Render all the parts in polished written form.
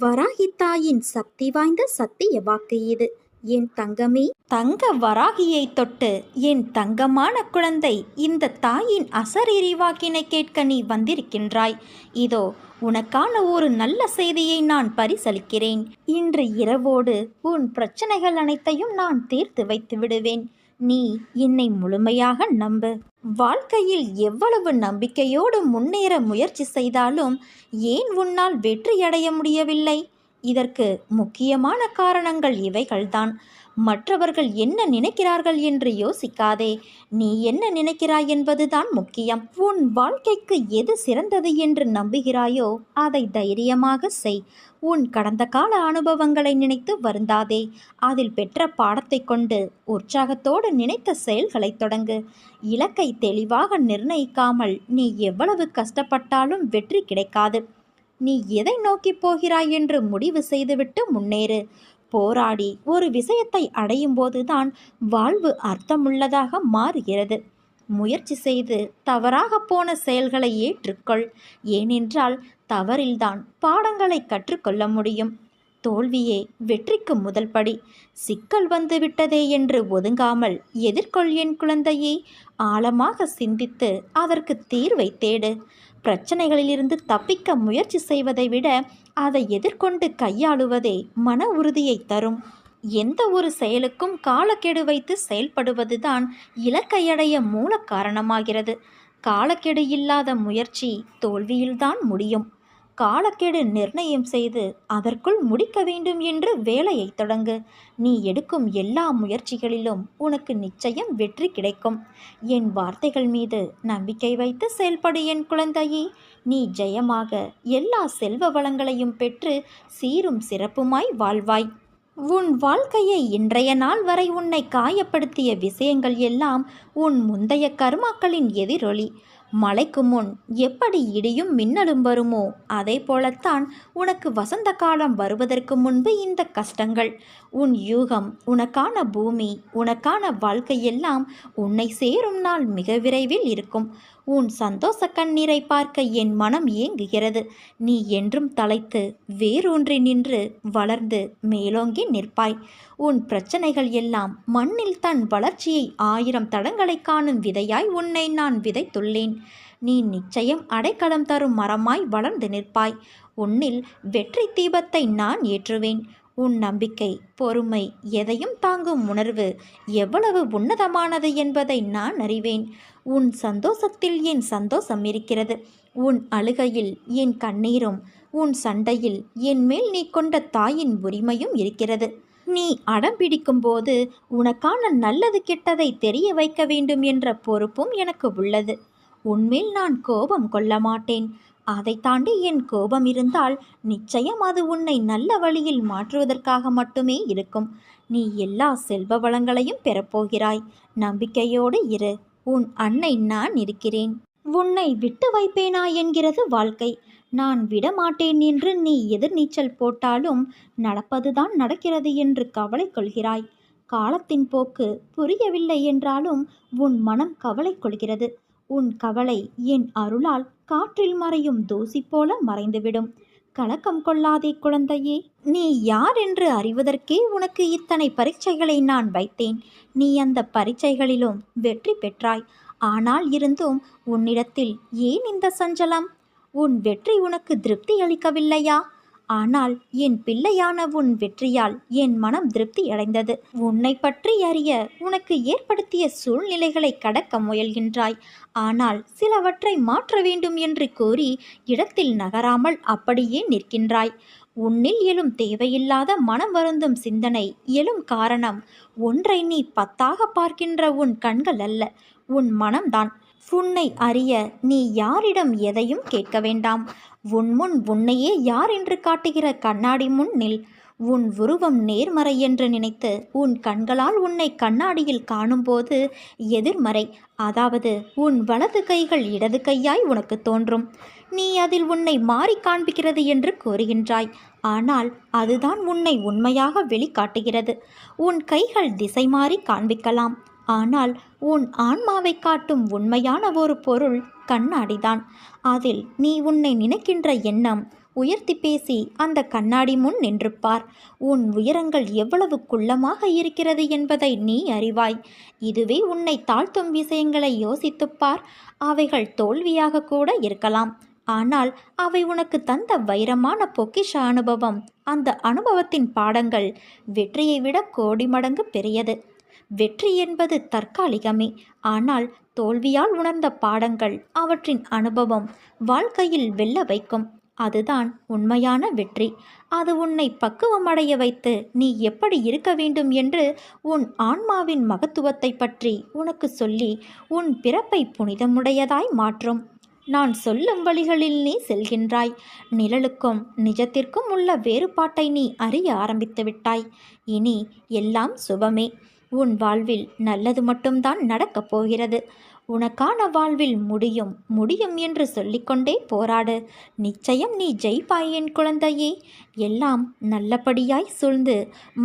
வராகி தாயின் சக்தி வாய்ந்த சத்திய வாக்கு இது. என் தங்கமே, தங்க வராகியை தொட்டு என் தங்கமான குழந்தை, இந்த தாயின் அசரீரி வாக்கினை கேட்க நீ வந்திருக்கின்றாய். இதோ உனக்கான ஒரு நல்ல செய்தியை நான் பரிசளிக்கிறேன். இன்று இரவோடு உன் பிரச்சனைகள் அனைத்தையும் நான் தீர்த்து வைத்து விடுவேன். நீ என்னை முழுமையாக நம்பு. வாழ்க்கையில் எவ்வளவு நம்பிக்கையோடு முன்னேற முயற்சி செய்தாலும் ஏன் உன்னால் வெற்றியடைய முடியவில்லை? இதற்கு முக்கியமான காரணங்கள் இவைகள்தான். மற்றவர்கள் என்ன நினைக்கிறார்கள் என்று யோசிக்காதே. நீ என்ன நினைக்கிறாய் என்பதுதான் முக்கியம். உன் வாழ்க்கைக்கு எது சிறந்தது என்று நம்புகிறாயோ அதை தைரியமாக செய். உன் கடந்த கால அனுபவங்களை நினைத்து வருந்தாதே. அதில் பெற்ற பாடத்தை கொண்டு உற்சாகத்தோடு நினைத்த செயல்களை தொடங்கு. இலக்கை தெளிவாக நிர்ணயிக்காமல் நீ எவ்வளவு கஷ்டப்பட்டாலும் வெற்றி கிடைக்காது. நீ எதை நோக்கி போகிறாய் என்று முடிவு செய்துவிட்டு முன்னேறு. போராடி ஒரு விஷயத்தை அடையும் போதுதான் வாழ்வு அர்த்தமுள்ளதாக மாறுகிறது. முயற்சி செய்து தவறாக போன செயல்களை ஏற்றுக்கொள். ஏனென்றால் தவறில்தான் பாடங்களை கற்றுக்கொள்ள முடியும். தோல்வியே வெற்றிக்கு முதல் படி. சிக்கல் வந்து விட்டதே என்று ஒதுங்காமல் எதிர்கொள் என் குழந்தையே. ஆழமாக சிந்தித்து அதற்கு தீர்வை தேடு. பிரச்சனைகளிலிருந்து தப்பிக்க முயற்சி செய்வதை விட அதை எதிர்கொண்டு கையாளுவதே மன உறுதியை தரும். எந்த ஒரு செயலுக்கும் காலக்கெடு வைத்து செயல்படுவதுதான் இலக்கையடைய மூல காரணமாகிறது. காலக்கெடு இல்லாத முயற்சி தோல்வியில்தான் முடியும். காலக்கெடு நிர்ணயம் செய்து அதற்குள் முடிக்க வேண்டும் என்று வேலையை தொடங்கு. நீ எடுக்கும் எல்லா முயற்சிகளிலும் உனக்கு நிச்சயம் வெற்றி கிடைக்கும். என் வார்த்தைகள் மீது நம்பிக்கை வைத்து செயல்படு என் குழந்தையே. நீ ஜெயமாக எல்லா செல்வ வளங்களையும் பெற்று சீரும் சிறப்புமாய் வாழ்வாய். உன் வாழ்க்கையை இன்றைய நாள் வரை உன்னை காயப்படுத்திய விஷயங்கள் எல்லாம் உன் முந்தைய கர்மாக்களின் எதிரொலி. மழைக்கு முன் எப்படி இடியும் மின்னலும் வருமோ அதே போலத்தான் உனக்கு வசந்த காலம் வருவதற்கு முன்பு இந்த கஷ்டங்கள். உன் யூகம், உனக்கான பூமி, உனக்கான வாழ்க்கையெல்லாம் உன்னை சேரும் நாள் மிக விரைவில் இருக்கும். உன் சந்தோஷ கண்ணீரை பார்க்க என் மனம் ஏங்குகிறது. நீ என்றும் தலைத்து வேரூன்றி நின்று வளர்ந்து மேலோங்கி நிற்பாய். உன் பிரச்சனைகள் எல்லாம் மண்ணில் தன் வளர்ச்சியை 1000 தடங்களை காணும் விதையாய் உன்னை நான் விதைத்துள்ளேன். நீ நிச்சயம் அடைக்கலம் தரும் மரமாய் வளர்ந்து நிற்பாய். உன்னில் வெற்றி தீபத்தை நான் ஏற்றுவேன். உன் நம்பிக்கை, பொறுமை, எதையும் தாங்கும் உணர்வு எவ்வளவு உன்னதமானது என்பதை நான் அறிவேன். உன் சந்தோஷத்தில் என் சந்தோஷம் இருக்கிறது. உன் அழுகையில் என் கண்ணீரும், உன் சண்டையில் என் மேல் நீ கொண்ட தாயின் உரிமையும் இருக்கிறது. நீ அடம் பிடிக்கும்போது உனக்கான நல்லது கெட்டதை தெரிய வைக்க வேண்டும் என்ற பொறுப்பும் எனக்கு உள்ளது. உன்மேல் நான் கோபம் கொள்ள மாட்டேன். அதை தாண்டி என் கோபம் இருந்தால் நிச்சயம் அது உன்னை நல்ல வழியில் மாற்றுவதற்காக மட்டுமே இருக்கும். நீ எல்லா செல்வ வளங்களையும் பெறப்போகிறாய். நம்பிக்கையோடு இரு. உன் அன்னை நான் இருக்கிறேன். உன்னை விட்டு வைப்பேனா என்கிறது வாழ்க்கை. நான் விடமாட்டேன் என்று நீ எதிர்நீச்சல் போட்டாலும் நடப்பதுதான் நடக்கிறது என்று கவலை கொள்கிறாய். காலத்தின் போக்கு புரியவில்லை என்றாலும் உன் மனம் கவலை கொள்கிறது. உன் கவலை என் அருளால் காற்றில் மறையும் தூசி போல மறைந்துவிடும். கலக்கம் கொள்ளாதே குழந்தையே. நீ யார் என்று அறிவதற்கே உனக்கு இத்தனை பரீட்சைகளை நான் வைத்தேன். நீ அந்த பரீட்சைகளிலும் வெற்றி பெற்றாய். ஆனால் இருந்தும் உன்னிடத்தில் ஏன் இந்த சஞ்சலம்? உன் வெற்றி உனக்கு திருப்தி அளிக்கவில்லையா? ஆனால் என் பிள்ளையான உன் வெற்றியால் என் மனம் திருப்தி அடைந்தது. உன்னை பற்றி அறிய உனக்கு ஏற்படுத்திய சூழ்நிலைகளை கடக்க முயல்கின்றாய். ஆனால் சிலவற்றை மாற்ற வேண்டும் என்று கூறி இடத்தில் நகராமல் அப்படியே நிற்கின்றாய். உன்னில் எழும் தேவையில்லாத மனம் வருந்தும் சிந்தனை எழும் காரணம் ஒன்றை நீ 10ஆக பார்க்கின்ற உன் கண்கள் அல்ல, உன் மனம்தான். உன்னை அறிய நீ யாரிடம் எதையும் கேட்க வேண்டாம். உன் முன் உன்னையே யார் என்று காட்டுகிற கண்ணாடி முன் நில். உன் உருவம் நேர்மறை என்று நினைத்து உன் கண்களால் உன்னை கண்ணாடியில் காணும்போது எதிர்மறை, அதாவது உன் வலது கைகள் இடது கையாய் உனக்கு தோன்றும். நீ அதில் உன்னை மாறி காண்பிக்கிறது என்று கூறுகின்றாய். ஆனால் அதுதான் உன்னை உண்மையாக வெளிக்காட்டுகிறது. உன் கைகள் திசை மாறி காண்பிக்கலாம். ஆனால் உன் ஆன்மாவை காட்டும் உண்மையான ஒரு பொருள் கண்ணாடிதான். அதில் நீ உன்னை நினைக்கின்ற எண்ணம் உயர்த்தி பேசி அந்த கண்ணாடி முன் நின்று பார். உன் உயரங்கள் எவ்வளவு குள்ளமாக இருக்கிறது என்பதை நீ அறிவாய். இதுவே உன்னை தாழ்த்தும் விஷயங்களை யோசித்துப் பார். அவைகள் தோல்வியாக கூட இருக்கலாம். ஆனால் அவை உனக்கு தந்த வைரமான பொக்கிஷ அனுபவம். அந்த அனுபவத்தின் பாடங்கள் வெற்றியை விட கோடி மடங்கு பெரியது. வெற்றி என்பது தற்காலிகமே. ஆனால் தோல்வியால் உணர்ந்த பாடங்கள், அவற்றின் அனுபவம் வாழ்க்கையில் வெல்ல வைக்கும். அதுதான் உண்மையான வெற்றி. அது உன்னை பக்குவமடைய வைத்து நீ எப்படி இருக்க வேண்டும் என்று உன் ஆன்மாவின் மகத்துவத்தை பற்றி உனக்கு சொல்லி உன் பிறப்பை புனிதமுடையதாய் மாற்றும். நான் சொல்லும் வழிகளில் நீ செல்கின்றாய். நிழலுக்கும் நிஜத்திற்கும் உள்ள வேறுபாட்டை நீ அறிய ஆரம்பித்து விட்டாய். இனி எல்லாம் சுபமே. உன் வாழ்வில் நல்லது மட்டும்தான் நடக்கப் போகிறது. உனக்கான வாழ்வில் முடியும் முடியும் என்று சொல்லிக்கொண்டே போராடு. நிச்சயம் நீ ஜெயிப்பாய் என் குழந்தையே. எல்லாம் நல்லபடியாய் சூழ்ந்து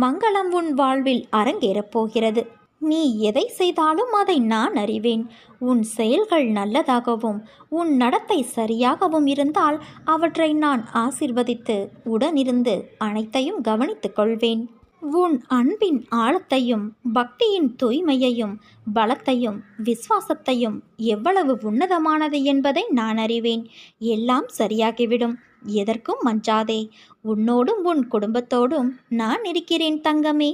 மங்களம் உன் வாழ்வில் அரங்கேறப் போகிறது. நீ எதை செய்தாலும் அதை நான் அறிவேன். உன் செயல்கள் நல்லதாகவும் உன் நடத்தை சரியாகவும் இருந்தால் அவற்றை நான் ஆசிர்வதித்து உடனிருந்து அனைத்தையும் கவனித்துக் கொள்வேன். உன் அன்பின் ஆழத்தையும் பக்தியின் தூய்மையையும் பலத்தையும் விசுவாசத்தையும் எவ்வளவு உன்னதமானது என்பதை நான் அறிவேன். எல்லாம் சரியாகிவிடும். எதற்கும் மஞ்சாதே. உன்னோடும் உன் குடும்பத்தோடும் நான் இருக்கிறேன் தங்கமே.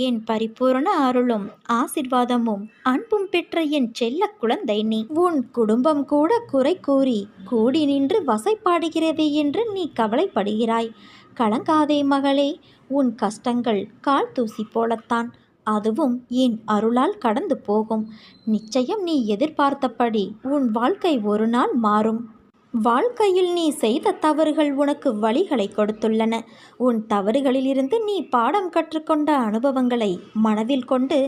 என் பரிபூரண அருளும் ஆசிர்வாதமும் அன்பும் பெற்ற என் செல்ல குழந்தை நீ. உன் குடும்பம் கூட குறை கூறி கூடி நின்று வசைப்பாடுகிறதே என்று நீ கவலைப்படுகிறாய். கலங்காதே மகளே. உன் கஷ்டங்கள் கால் தூசி போலத்தான். அதுவும் என் அருளால் கடந்து போகும். நிச்சயம் நீ எதிர்பார்த்தபடி உன் வாழ்க்கை ஒரு நாள் மாறும். வாழ்க்கையில் நீ செய்த தவறுகள் உனக்கு வழிகளை கொடுத்துள்ளன. உன் தவறுகளிலிருந்து நீ பாடம் கற்றுக்கொண்ட அனுபவங்களை மனதில் கொண்டு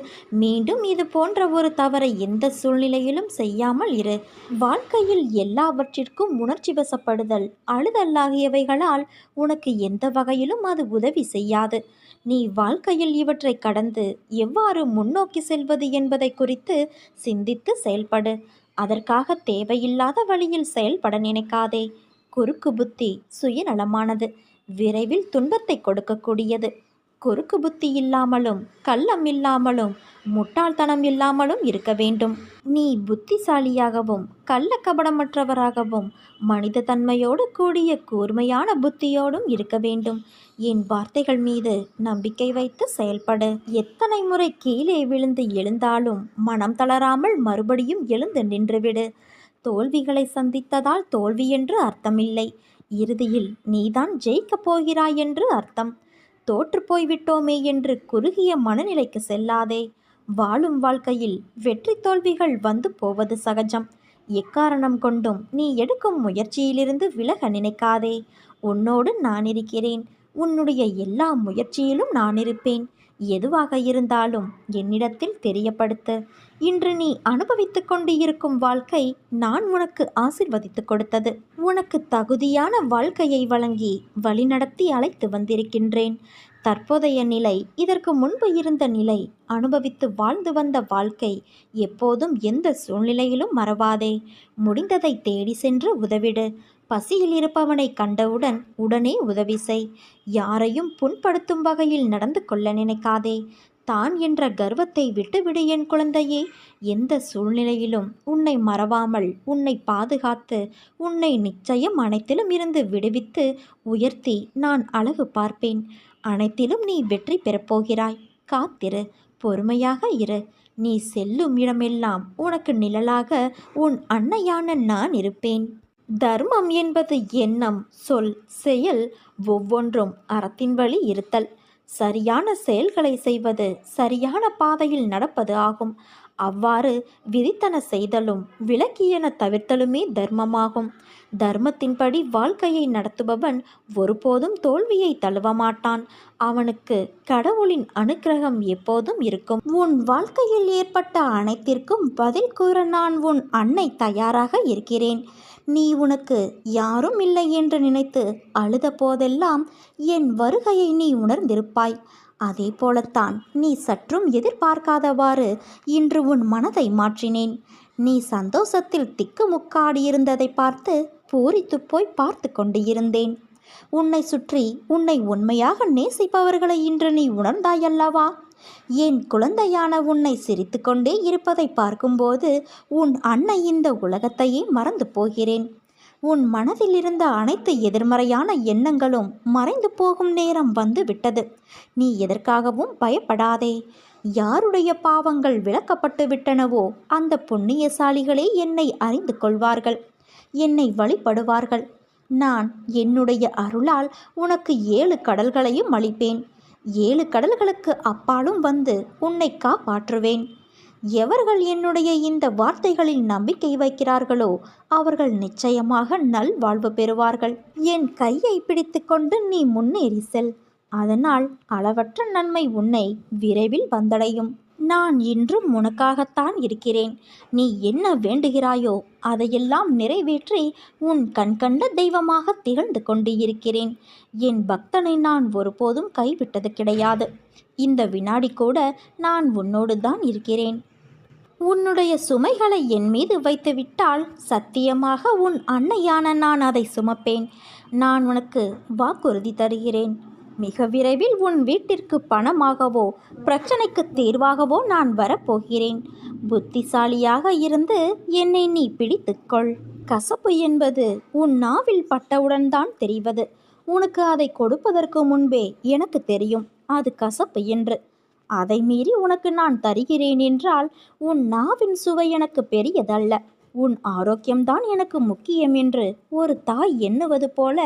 மீண்டும் இது போன்ற ஒரு தவறை எந்த சூழ்நிலையிலும் செய்யாமல் இரு. வாழ்க்கையில் எல்லாவற்றிற்கும் உணர்ச்சி வசப்படுதல், அழுதல் ஆகியவைகளால் உனக்கு எந்த வகையிலும் அது உதவி செய்யாது. நீ வாழ்க்கையில் இவற்றை கடந்து எவ்வாறு முன்னோக்கி செல்வது என்பதை குறித்து சிந்தித்து செயல்படு. அதற்காக தேவையில்லாத வழியில் செயல்பட நினைக்காதே. குறுக்கு புத்தி சுயநலமானது, விரைவில் துன்பத்தை கொடுக்கக்கூடியது. குறுக்கு புத்தி இல்லாமலும் கள்ளம் இல்லாமலும் முட்டாள்தனம் இல்லாமலும் இருக்க வேண்டும். நீ புத்திசாலியாகவும் கள்ள கபடமற்றவராகவும் மனித தன்மையோடு கூடிய கூர்மையான புத்தியோடும் இருக்க வேண்டும். என் வார்த்தைகள் மீது நம்பிக்கை வைத்து செயல்படு. எத்தனை முறை கீழே விழுந்து எழுந்தாலும் மனம் தளராமல் மறுபடியும் எழுந்து நின்றுவிடு. தோல்விகளை சந்தித்ததால் தோல்வி என்று அர்த்தமில்லை. இறுதியில் நீதான் ஜெயிக்கப் போகிறாய் என்று அர்த்தம். தோற்று போய்விட்டோமே என்று குறுகிய மனநிலைக்கு செல்லாதே. வாழும் வாழ்க்கையில் வெற்றி தோல்விகள் வந்து போவது சகஜம். எக்காரணம் கொண்டும் நீ எடுக்கும் முயற்சியிலிருந்து விலக நினைக்காதே. உன்னோடு நான் இருக்கிறேன். உன்னுடைய எல்லா முயற்சியிலும் நான் இருப்பேன். எதுவாக இருந்தாலும் என்னிடத்தில் தெரியப்படுத்து. இன்று நீ அனுபவித்து கொண்டு இருக்கும் வாழ்க்கை நான் உனக்கு ஆசிர்வதித்து கொடுத்தது. உனக்கு தகுதியான வாழ்க்கையை வழங்கி வழிநடத்தி அழைத்து வந்திருக்கின்றேன். தற்போதைய நிலை, இதற்கு முன்பு இருந்த நிலை, அனுபவித்து வாழ்ந்து வந்த வாழ்க்கை எப்போதும் எந்த சூழ்நிலையிலும் மறவாதே. முடிந்ததை தேடி சென்று உதவிடு. பசியில் இருப்பவனை கண்டவுடன் உடனே உதவி செய். யாரையும் புண்படுத்தும் வகையில் நடந்து கொள்ள நினைக்காதே. தான் என்ற கர்வத்தை விட்டுவிடு என் குழந்தையே. எந்த சூழ்நிலையிலும் உன்னை மறவாமல் உன்னை பாதுகாத்து உன்னை நிச்சயம் அனைத்திலும் இருந்து விடுவித்து உயர்த்தி நான் அழகு பார்ப்பேன். அனைத்திலும் நீ வெற்றி பெறப்போகிறாய். காத்திரு, பொறுமையாக இரு. நீ செல்லும் இடமெல்லாம் உனக்கு நிழலாக உன் அன்னையான நான் இருப்பேன். தர்மம் என்பது எண்ணம், சொல், செயல் ஒவ்வொன்றும் அறத்தின் வழி இருத்தல். சரியான செயல்களை செய்வது சரியான பாதையில் நடப்பது ஆகும். அவ்வாறு விதித்தன செய்தலும் விலக்கியன தவிர்த்தலுமே தர்மமாகும். தர்மத்தின்படி வாழ்க்கையை நடத்துபவன் ஒருபோதும் தோல்வியை தழுவமாட்டான். அவனுக்கு கடவுளின் அனுக்கிரகம் எப்போதும் இருக்கும். உன் வாழ்க்கையில் ஏற்பட்ட அனைத்திற்கும் பதில் கூற நான் உன் அன்னை தயாராக இருக்கிறேன். நீ உனக்கு யாரும் இல்லை என்று நினைத்து அழுத போதெல்லாம் என் வருகையை நீ உணர்ந்திருப்பாய். அதே போலத்தான் நீ சற்றும் எதிர்பார்க்காதவாறு இன்று உன் மனதை மாற்றினேன். நீ சந்தோஷத்தில் திக்குமுக்காடியிருந்ததை பார்த்து பூரித்து போய் பார்த்து கொண்டு இருந்தேன். உன்னை சுற்றி உன்னை உண்மையாக நேசிப்பவர்களை இன்று நீ உணர்ந்தாயல்லவா? என் குழந்தையான உன்னை சிரித்து கொண்டே இருப்பதை பார்க்கும்போது உன் அன்னை இந்த உலகத்தையே மறந்து போகிறேன். உன் மனதில் இருந்த அனைத்து எதிர்மறையான எண்ணங்களும் மறைந்து போகும் நேரம் வந்து விட்டது. நீ எதற்காகவும் பயப்படாதே. யாருடைய பாவங்கள் விளக்கப்பட்டு விட்டனவோ அந்த புண்ணியசாலிகளே என்னை அறிந்து கொள்வார்கள், என்னை வழிபடுவார்கள். நான் என்னுடைய அருளால் உனக்கு 7 கடல்களையும் அளிப்பேன். 7 கடல்களுக்கு அப்பாலும் வந்து உன்னை காப்பாற்றுவேன். எவர்கள் என்னுடைய இந்த வார்த்தைகளில் நம்பிக்கை வைக்கிறார்களோ அவர்கள் நிச்சயமாக நல்வாழ்வு பெறுவார்கள். என் கையை பிடித்து கொண்டு நீ முன்னேறி செல். அதனால் அளவற்ற நன்மை உன்னை விரைவில் வந்தடையும். நான் இன்றும் உனக்காகத்தான் இருக்கிறேன். நீ என்ன வேண்டுகிறாயோ அதையெல்லாம் நிறைவேற்றி உன் கண்கண்ட தெய்வமாக திகழ்ந்து கொண்டு இருக்கிறேன். என் பக்தனை நான் ஒருபோதும் கைவிட்டது கிடையாது. இந்த வினாடி கூட நான் உன்னோடு தான் இருக்கிறேன். உன்னுடைய சுமைகளை என் மீது வைத்துவிட்டால் சத்தியமாக உன் அன்னையான நான் அதை சுமப்பேன். நான் உனக்கு வாக்குறுதி தருகிறேன். மிக விரைவில் உன் வீட்டிற்கு பணமாகவோ பிரச்சனைக்கு தீர்வாகவோ நான் வரப்போகிறேன். புத்திசாலியாக இருந்து என்னை நீ பிடித்துக்கொள். கசப்பு என்பது உன் நாவில் பட்டவுடன் தான் தெரிவது. உனக்கு அதை கொடுப்பதற்கு முன்பே எனக்கு தெரியும் அது கசப்பு என்று. அதை மீறி உனக்கு நான் தருகிறேன் என்றால் உன் நாவின் சுவை எனக்கு பெரியதல்ல, உன் ஆரோக்கியம்தான் எனக்கு முக்கியம் என்று ஒரு தாய் எண்ணுவது போல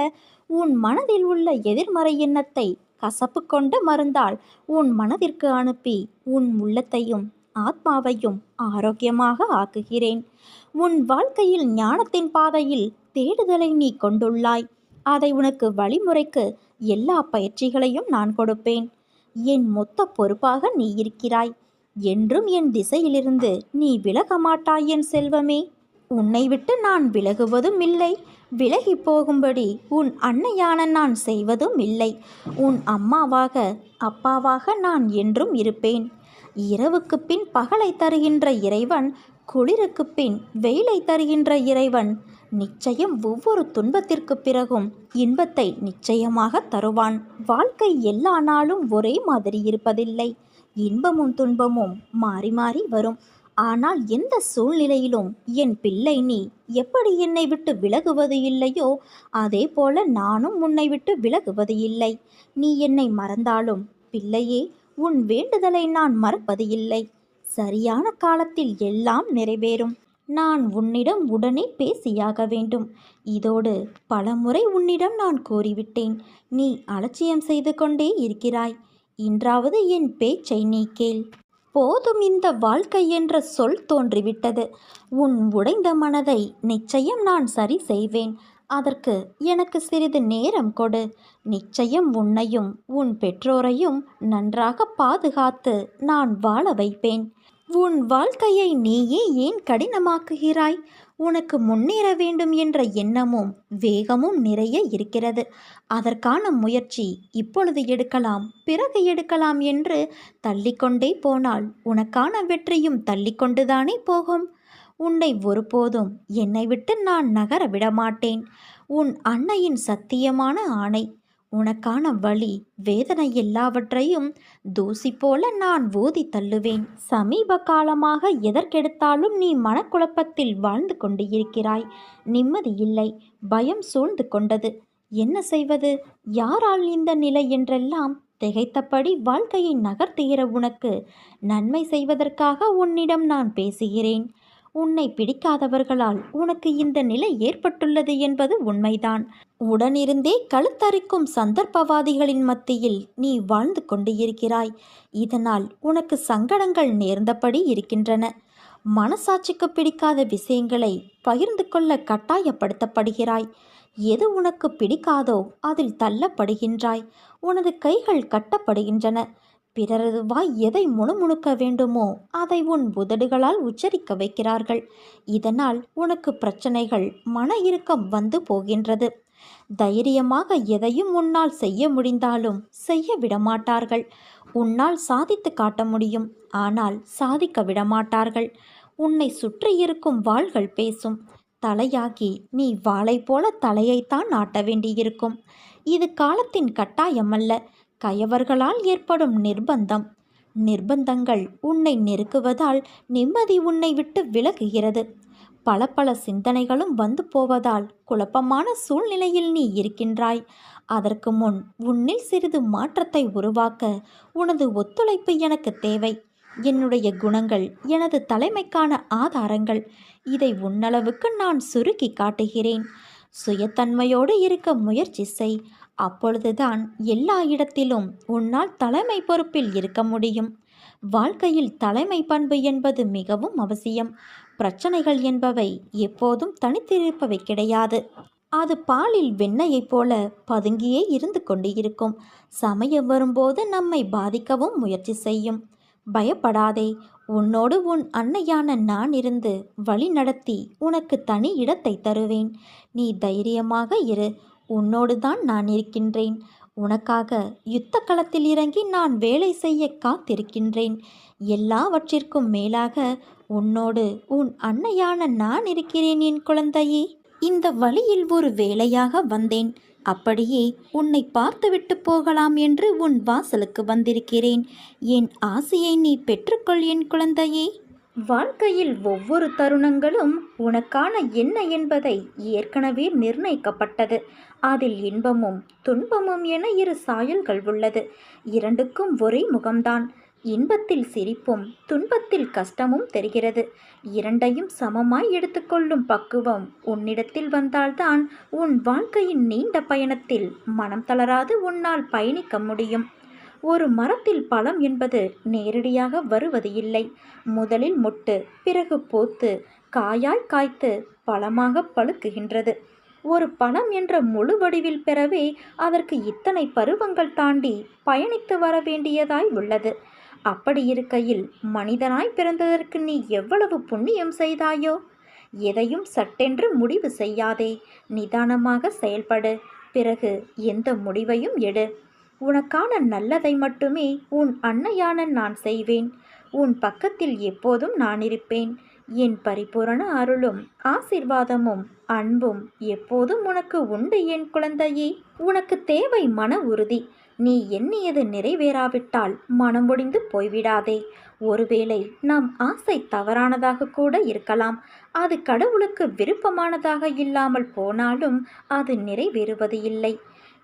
உன் மனதில் உள்ள எதிர்மறை எண்ணத்தை கசப்பு கொண்ட மருந்தால் உன் மனதிற்கு அனுப்பி உன் உள்ளத்தையும் ஆத்மாவையும் ஆரோக்கியமாக ஆக்குகிறேன். உன் வாழ்க்கையில் ஞானத்தின் பாதையில் தேடுதலை நீ கொண்டுள்ளாய். அதை உனக்கு வழிமுறைக்கு எல்லா பயிற்சிகளையும் நான் கொடுப்பேன். என் மொத்த பொறுப்பாக நீ இருக்கிறாய். என்றும் என் திசையிலிருந்து நீ விலக மாட்டாய் என் செல்வமே. உன்னை விட்டு நான் விலகுவதும் இல்லை, விலகி போகும்படி உன் அன்னையான நான் செய்வதும் இல்லை. உன் அம்மாவாக அப்பாவாக நான் என்றும் இருப்பேன். இரவுக்கு பின் பகலை தருகின்ற இறைவன், குளிருக்கு பின் வெயிலை தருகின்ற இறைவன் நிச்சயம் ஒவ்வொரு துன்பத்திற்கு பிறகும் இன்பத்தை நிச்சயமாக தருவான். வாழ்க்கை எல்லா நாளும் ஒரே மாதிரி இருப்பதில்லை. இன்பமும் துன்பமும் மாறி மாறி வரும். ஆனால் எந்த சூழ்நிலையிலும் என் பிள்ளை நீ எப்படி என்னை விட்டு விலகுவது இல்லையோ அதே போல நானும் உன்னை விட்டு விலகுவது இல்லை. நீ என்னை மறந்தாலும் பிள்ளையே உன் வேண்டுதலை நான் மறப்பது இல்லை. சரியான காலத்தில் எல்லாம் நிறைவேறும். நான் உன்னிடம் உடனே பேசியாக வேண்டும். இதோடு பலமுறை உன்னிடம் நான் கூறிவிட்டேன். நீ அலட்சியம் செய்து கொண்டே இருக்கிறாய். இன்றாவது என் பேச்சை நீ கேள். போதும், இந்த வாழ்க்கை என்ற சொல் தோன்றிவிட்டது. உன் உடைந்த மனதை நிச்சயம் நான் சரி செய்வேன். அதற்கு எனக்கு சிறிது நேரம் கொடு. நிச்சயம் உன்னையும் உன் பெற்றோரையும் நன்றாக பாதுகாத்து நான் வாழ வைப்பேன். உன் வாழ்க்கையை நீயே ஏன் கடினமாக்குகிறாய்? உனக்கு முன்னேற வேண்டும் என்ற எண்ணமும் வேகமும் நிறைய இருக்கிறது. அதற்கான முயற்சி இப்பொழுது எடுக்கலாம், பிறகு எடுக்கலாம் என்று தள்ளிக்கொண்டே போனால் உனக்கான வெற்றியும் தள்ளிக்கொண்டுதானே போகும். உன்னை ஒருபோதும் என்னை விட்டு நான் நகர விடமாட்டேன். உன் அன்னையின் சத்தியமான ஆணை. உனக்கான வலி வேதனை எல்லாவற்றையும் தூசி போல நான் ஊதி தள்ளுவேன். சமீப காலமாக எதற்கெடுத்தாலும் நீ மனக்குழப்பத்தில் வாழ்ந்து கொண்டு இருக்கிறாய். நிம்மதி இல்லை, பயம் சூழ்ந்து கொண்டது. என்ன செய்வது, யாரால் இந்த நிலை என்றெல்லாம் திகைத்தபடி வாழ்க்கையை நகர்த்துகிற உனக்கு நன்மை செய்வதற்காக உன்னிடம் நான் பேசுகிறேன். உன்னை பிடிக்காதவர்களால் உனக்கு இந்த நிலை ஏற்பட்டுள்ளது என்பது உண்மைதான். உடனிருந்தே கழுத்தரிக்கும் சந்தர்ப்பவாதிகளின் மத்தியில் நீ வாழ்ந்து கொண்டு இருக்கிறாய். இதனால் உனக்கு சங்கடங்கள் நேர்ந்தபடி இருக்கின்றன. மனசாட்சிக்கு பிடிக்காத விஷயங்களை பகிர்ந்து கொள்ள கட்டாயப்படுத்தப்படுகிறாய். எது உனக்கு பிடிக்காதோ அதில் தள்ளப்படுகின்றாய். உனது கைகள் கட்டப்படுகின்றன. பிறரது வாய் எதை முணுமுணுக்க வேண்டுமோ அதை உன் உதடுகளால் உச்சரிக்க வைக்கிறார்கள். இதனால் உனக்கு பிரச்சனைகள், மன இறுக்கம் வந்து போகின்றது. தைரியமாக எதையும் உன்னால் செய்ய முடிந்தாலும் செய்ய விடமாட்டார்கள். உன்னால் சாதித்து காட்ட முடியும், ஆனால் சாதிக்க விடமாட்டார்கள். உன்னை சுற்றி இருக்கும் வாள்கள் பேசும். தலையாகி நீ வாளை போல தலையைத்தான் நாட்ட வேண்டியிருக்கும். இது காலத்தின் கட்டாயமல்ல, கயவர்களால் ஏற்படும் நிர்பந்தம். நிர்பந்தங்கள் உன்னை நெருக்குவதால் நிம்மதி உன்னை விட்டு விலகுகிறது. பல பல சிந்தனைகளும் வந்து போவதால் குழப்பமான சூழ்நிலையில் நீ இருக்கின்றாய். அதற்கு முன் உன்னில் சிறிது மாற்றத்தை உருவாக்க உனது ஒத்துழைப்பு எனக்கு தேவை. என்னுடைய குணங்கள் எனது தலைமைக்கான ஆதாரங்கள். இதை உன்னளவுக்கு நான் சுருக்கி காட்டுகிறேன். சுயத்தன்மையோடு இருக்க முயற்சி செய். அப்பொழுதுதான் எல்லா இடத்திலும் உன்னால் தலைமை பொறுப்பில் இருக்க முடியும். வாழ்க்கையில் தலைமை பண்பு என்பது மிகவும் அவசியம். பிரச்சனைகள் என்பவை எப்போதும் தனித்திருப்பவை கிடையாது. அது பாலில் வெண்ணெயைப் போல பதுங்கியே இருந்து கொண்டு இருக்கும். சமயம் வரும்போது நம்மை பாதிக்கவும் முயற்சி செய்யும். பயப்படாதே. உன்னோடு உன் அன்னையான நான் இருந்து வழி நடத்தி உனக்கு தனி இடத்தை தருவேன். நீ தைரியமாக இரு. உன்னோடு தான் நான் இருக்கின்றேன். உனக்காக யுத்த களத்தில் இறங்கி நான் வேலை செய்ய காத்திருக்கின்றேன். எல்லாவற்றிற்கும் மேலாக உன்னோடு உன் அன்னையான நான் இருக்கிறேன் என் குழந்தையே. இந்த வழியில் ஒரு வேலையாக வந்தேன். அப்படியே உன்னை பார்த்துவிட்டு போகலாம் என்று உன் வாசலுக்கு வந்திருக்கிறேன். என் ஆசையை நீ பெற்றுக்கொள் என் குழந்தையே. வாழ்க்கையில் ஒவ்வொரு தருணங்களும் உனக்கான என்ன என்பதை ஏற்கனவே நிர்ணயிக்கப்பட்டது. அதில் இன்பமும் துன்பமும் என இரு சாயல்கள் உள்ளது. இரண்டுக்கும் ஒரே முகம்தான். இன்பத்தில் சிரிப்பும் துன்பத்தில் கஷ்டமும் தெரிகிறது. இரண்டையும் சமமாய் எடுத்துக்கொள்ளும் பக்குவம் உன்னிடத்தில் வந்தால்தான் உன் வாழ்க்கையின் நீண்ட பயணத்தில் மனம் தளராது உன்னால் பயணிக்க முடியும். ஒரு மரத்தில் பழம் என்பது நேரடியாக வருவது இல்லை. முதலில் மொட்டு, பிறகு பூத்து, காயாய் காய்த்து பழமாக பழுக்குகின்றது. ஒரு பழம் என்ற முழு வடிவில் பெறவே அதற்கு இத்தனை பருவங்கள் தாண்டி பயணித்து வர வேண்டியதாய் உள்ளது. அப்படி இருக்கையில் மனிதனாய் பிறந்ததற்கு நீ எவ்வளவு புண்ணியம் செய்தாயோ. எதையும் சட்டென்று முடிவு செய்யாதே. நிதானமாக செயல்படு. பிறகு எந்த முடிவையும் எடு. உனக்கான நல்லதை மட்டுமே உன் அன்னையான நான் செய்வேன். உன் பக்கத்தில் எப்போதும் நான் இருப்பேன். என் பரிபூரண அருளும் ஆசீர்வாதமும் அன்பும் எப்போதும் உனக்கு உண்டு என் குழந்தையே. உனக்கு தேவை மன உறுதி. நீ எண்ணியது நிறைவேறாவிட்டால் மனமுடிந்து போய்விடாதே. ஒருவேளை நம் ஆசை தவறானதாக கூட இருக்கலாம். அது கடவுளுக்கு விருப்பமானதாக இல்லாமல் போனாலும் அது நிறைவேறுவது இல்லை.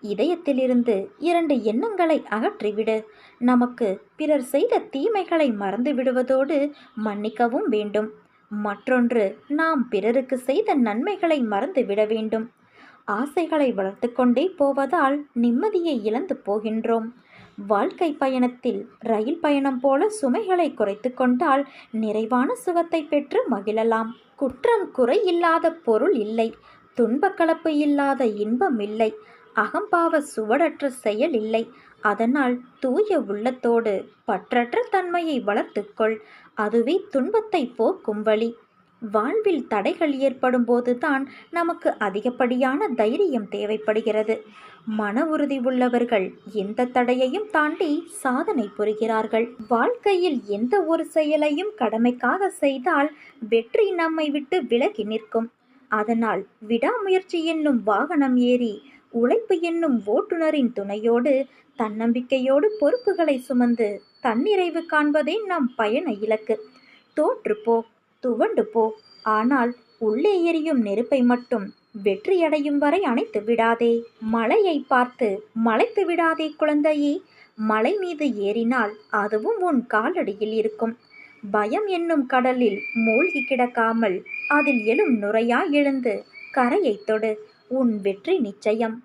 இதயத்திலிருந்து 2 எண்ணங்களை அகற்றிவிடு. நமக்கு பிறர் செய்த தீமைகளை மறந்து விடுவதோடு மன்னிக்கவும் வேண்டும். மற்றொன்று, நாம் பிறருக்கு செய்த நன்மைகளை மறந்து விட வேண்டும். ஆசைகளை வளர்த்து கொண்டே போவதால் நிம்மதியை இழந்து போகின்றோம். வாழ்க்கை பயணத்தில் ரயில் பயணம் போல சுமைகளை குறைத்து கொண்டால் நிறைவான சுகத்தை பெற்று மகிழலாம். குற்றம் குறை இல்லாத பொருள் இல்லை. துன்பக்கலப்பு இல்லாத இன்பம் இல்லை. அகம்பாவ சுவடற்ற செயல் இல்லை. அதனால் தூய உள்ளத்தோடு பற்றற்ற தன்மையை வளர்த்துக்கொள். அதுவே துன்பத்தை போக்கும் வழி. வாழ்வில் தடைகள் ஏற்படும் போதுதான் நமக்கு அதிகப்படியான தைரியம் தேவைப்படுகிறது. மன உறுதி உள்ளவர்கள் எந்த தடையையும் தாண்டி சாதனை புரிகிறார்கள். வாழ்க்கையில் எந்த ஒரு செயலையும் கடமைக்காக செய்தால் வெற்றி நம்மை விட்டு விலகி நிற்கும். அதனால் விடாமுயற்சி என்னும் வாகனம் ஏறி உழைப்பு என்னும் ஓட்டுநரின் துணையோடு தன்னம்பிக்கையோடு பொறுப்புகளை சுமந்து தன்னிறைவு காண்பதே நம் பயண இலக்கு. தோற்றுப்போ, துவண்டு போ, ஆனால் உள்ளே எரியும் நெருப்பை மட்டும் வெற்றியடையும் வரை அணைத்து விடாதே. மலையை பார்த்து மலைத்து விடாதே குழந்தையே. மலை மீது ஏறினால் அதுவும் உன் காலடியில் இருக்கும். பயம் என்னும் கடலில் மூழ்கி கிடக்காமல் அதில் எழும் நுரையாய் எழுந்து கரையை தொடு. உன் வெற்றி நிச்சயம்.